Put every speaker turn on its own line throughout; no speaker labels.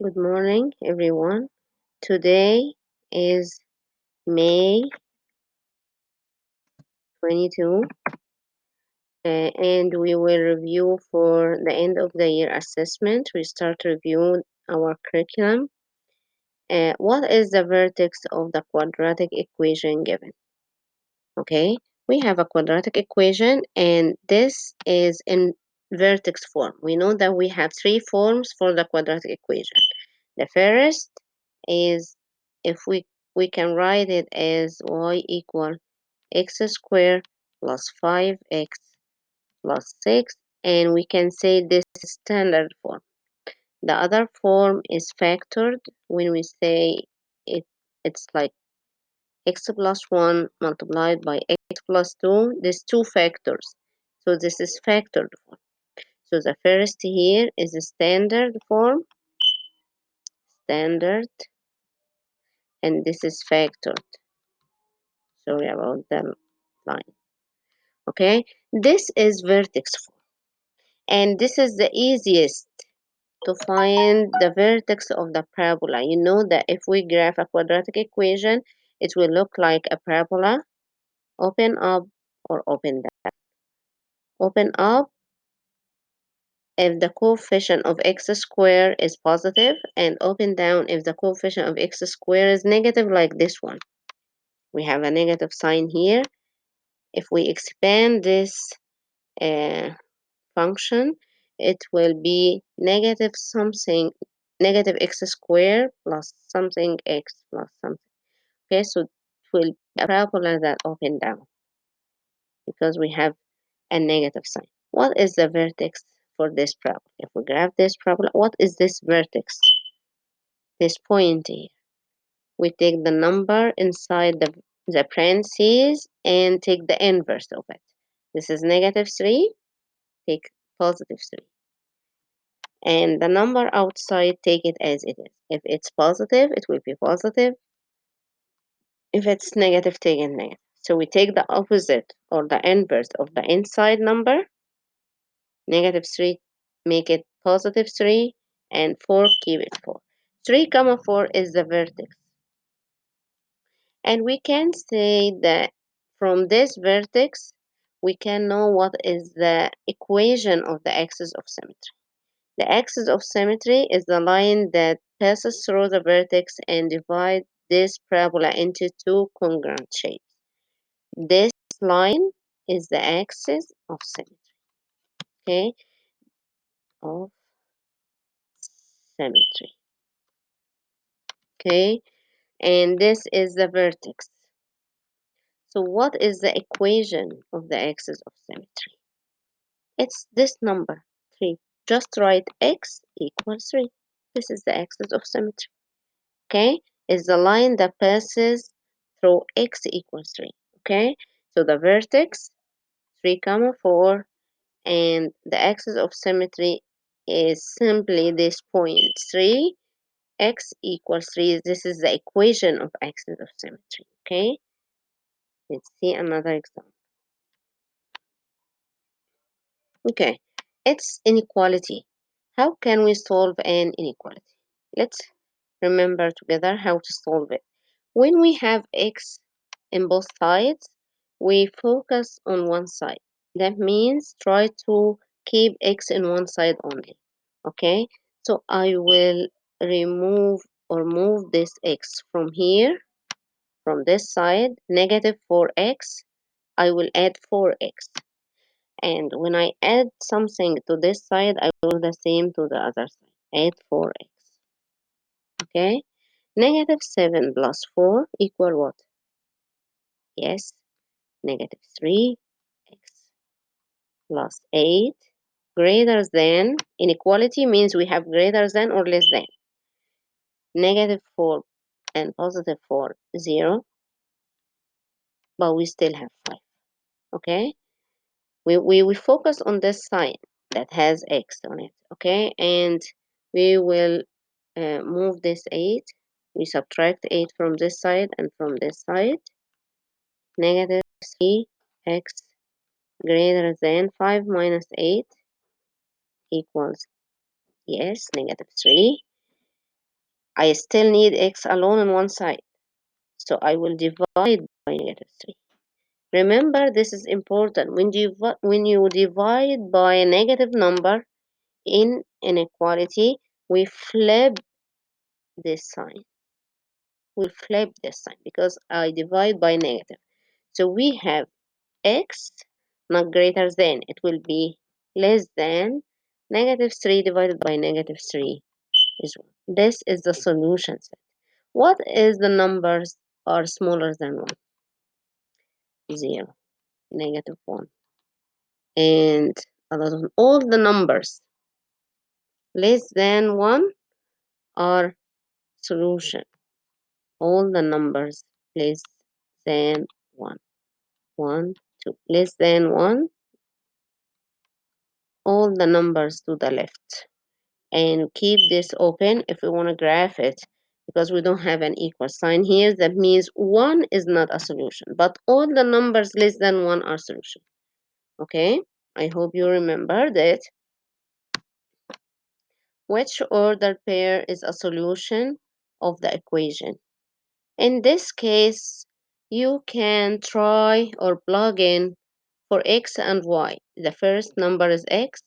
Good morning, everyone. Today is May 22, and we will review for the end of the year assessment. We start review our curriculum. What is the vertex of the quadratic equation given? Okay, we have a quadratic equation, and this is in vertex form. We know that we have three forms for the quadratic equation. The first is if we can write it as y equal x squared plus 5x plus 6, and we can say this is standard form. The other form is factored when we say it's like x plus 1 multiplied by x plus 2. There's two factors, so this is factored form. So the first here is the standard form, standard, and this is factored. Sorry about the line. Okay, this is vertex form, and this is the easiest to find the vertex of the parabola. You know that if we graph a quadratic equation, it will look like a parabola. Open up or open down. Open up if the coefficient of x squared is positive, and open down if the coefficient of x squared is negative, like this one. We have a negative sign here. If we expand this uh, function, it will be negative something, negative x squared plus something x plus something. Okay, so it will be a parabola that open down because we have a negative sign. What is the vertex for this parabola? If we graph this parabola, what is this vertex? This point here. We take the number inside the parentheses and take the inverse of it. This is negative 3, take positive 3. And the number outside, take it as it is. If it's positive, it will be positive. If it's negative, take it negative. So we take the opposite or the inverse of the inside number, negative 3, make it positive 3, and 4, keep it 4. 3 comma 4 is the vertex. And we can say that from this vertex, we can know what is the equation of the axis of symmetry. The axis of symmetry is the line that passes through the vertex and divides this parabola into two congruent shapes. This line is the axis of symmetry, okay, of symmetry, okay, and this is the vertex. So what is the equation of the axis of symmetry? It's this number, 3. Just write x equals 3. This is the axis of symmetry. Okay? Is the line that passes through x equals 3. Okay? So the vertex, 3 comma 4, and the axis of symmetry is simply this point, 3, x equals 3. This is the equation of axis of symmetry. Okay? Let's see another example. Okay, it's inequality. How can we solve an inequality? Let's remember together how to solve it. When we have x in both sides, we focus on one side. That means try to keep x in one side only. Okay, so I will remove or move this x from here, from this side, negative 4x. I will add 4x. And when I add something to this side, I will do the same to the other side. Add 4x. Okay? Negative 7 plus 4 equal what? Yes, negative 3x plus 8 greater than. Inequality means we have greater than or less than. Negative 4 and positive 4, 0. But we still have 5. Okay? We focus on this sign that has x on it. Okay? And we will move this 8. We subtract 8 from this side and from this side. Negative 3x greater than 5 minus 8 equals, yes, negative 3. I still need x alone on one side. So I will divide by -3. Remember, this is important. When you divide by a negative number in inequality, we flip this sign. We'll flip this sign because I divide by negative. So we have x not greater than. It will be less than -3 divided by -3 is 1. This is the solution set. What is the numbers are smaller than 1? 0, -1. And a lot of all the numbers less than 1 are solution. All the numbers less than 1. 1, 2. Less than 1, all the numbers to the left. And keep this open if we want to graph it, because we don't have an equal sign here. That means 1 is not a solution, but all the numbers less than 1 are solution. Okay, I hope you remember that. Which ordered pair is a solution of the equation? In this case, you can try or plug in for x and y. The first number is x,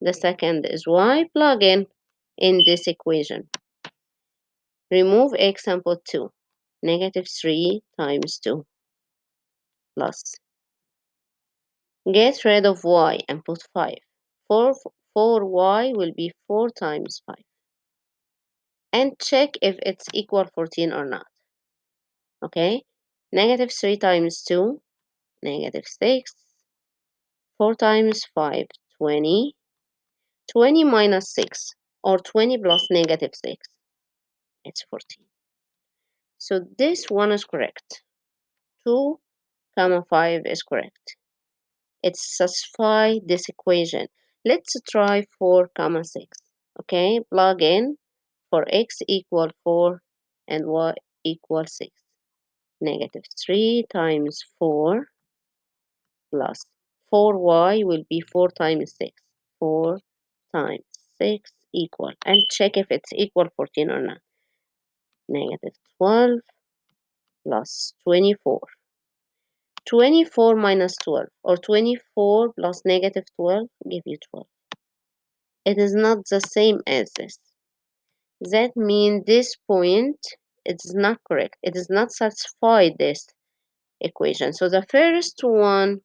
the second is y. Plug in this equation. Remove x and put 2. -3 times 2 plus. Get rid of y and put 5. 4y will be 4 times 5. And check if it's equal 14 or not. Okay? -3 times 2, -6. 4 times 5, 20. 20 minus 6, or 20 plus -6. It's 14. So this one is correct. 2, 5 is correct. It satisfies this equation. Let's try 4, 6. Okay, plug in for x equal 4 and y equal 6. -3 times 4 plus 4y will be 4 times 6. 4 times 6 equal. And check if it's equal 14 or not. -12 plus 24. 24 minus 12, or 24 plus -12 give you 12. It is not the same as this. That means this point is not correct. It does not satisfy this equation. So the first one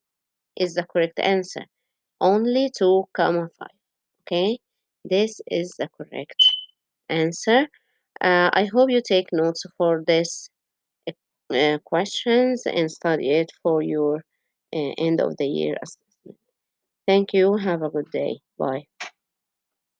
is the correct answer. Only 2, 5. Okay, this is the correct answer. I hope you take notes for this questions and study it for your end of the year assessment. Thank you. Have a good day. Bye.